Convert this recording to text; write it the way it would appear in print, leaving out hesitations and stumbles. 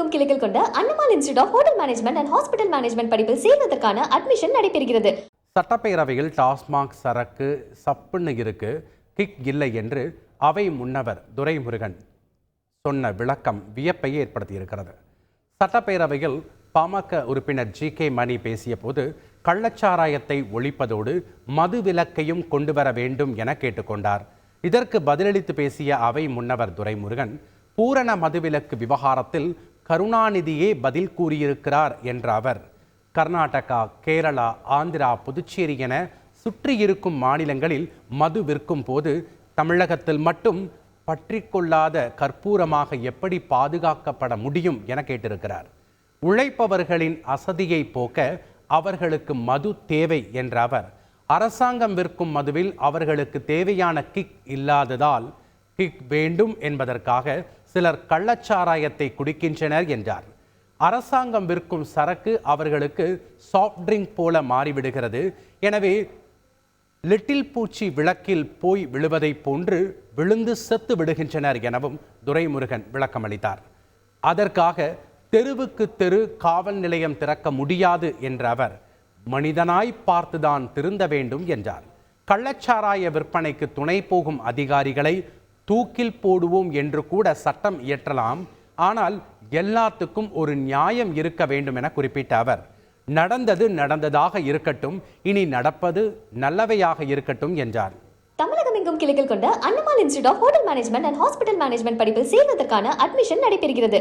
தமிழகமெங்கும் கிளைகள் கொண்ட Annamal institute of hotel management and hospital management படிப்பில் சேர்வதற்கான அட்மிஷன் நடைபெறுகிறது. சட்டப்பேரவையில் டாஸ்மாக் சரக்கு சப்புன்னு இருக்கு, கிக் இல்லை என்று அவை முன்னவர் துரைமுருகன் சொன்ன விளக்கம் வியப்பை ஏற்படுத்தியிருக்கிறது. சட்டப்பேரவையில் பாமக உறுப்பினர் ஜி.கே. மணி பேசிய போது கள்ளச்சாராயத்தை ஒழிப்பதோடு மது விலக்கையும் கொண்டு வர வேண்டும் என கேட்டுக்கொண்டார். இதற்கு பதிலளித்து பேசிய அவை முன்னவர் துரைமுருகன், பூரண மதுவிலக்கு விவகாரத்தில் கருணாநிதியே பதில் கூறியிருக்கிறார் என்ற அவர், கர்நாடகா, கேரளா, ஆந்திரா, புதுச்சேரி என சுற்றியிருக்கும் மாநிலங்களில் மது விற்கும் போது தமிழகத்தில் மட்டும் பற்றிக்கொள்ளாத கற்பூரமாக எப்படி பாதுகாக்கப்பட முடியும் என கேட்டிருக்கிறார். உழைப்பவர்களின் அசதியை போக்க அவர்களுக்கு மது தேவை என்ற அவர், அரசாங்கம் விற்கும் மதுவில் அவர்களுக்கு தேவையான கிக் இல்லாததால் கிக் வேண்டும் என்பதற்காக சிலர் கள்ளச்சாராயத்தை குடிக்கின்றனர் என்றார். அரசாங்கம் விற்கும் சரக்கு அவர்களுக்கு சாஃப்ட் ட்ரிங்க் போல மாறிவிடுகிறது. எனவே லிட்டில் பூச்சி விளக்கில் போய் விழுவதை போன்று விழுந்து செத்து விடுகின்றனர் எனவும் துரைமுருகன் விளக்கமளித்தார். அதற்காக தெருவுக்கு தெரு காவல் நிலையம் திறக்க முடியாது என்ற அவர், மனிதனாய் பார்த்துதான் திருந்த வேண்டும் என்றார். கள்ளச்சாராய விற்பனைக்கு துணை போகும் அதிகாரிகளை தூக்கில் போடுவோம் என்று கூட சட்டம் இயற்றலாம், ஆனால் எல்லாத்துக்கும் ஒரு நியாயம் இருக்க வேண்டும் என குறிப்பிட்ட அவர், நடந்தது நடந்ததாக இருக்கட்டும், இனி நடப்பது நல்லவையாக இருக்கட்டும் என்றார். தமிழகமெங்கும் கிளைகள் கொண்ட Annamal institute of hotel management and hospital management படிப்பில் சேர்வதற்கான அட்மிஷன் நடைபெறுகிறது.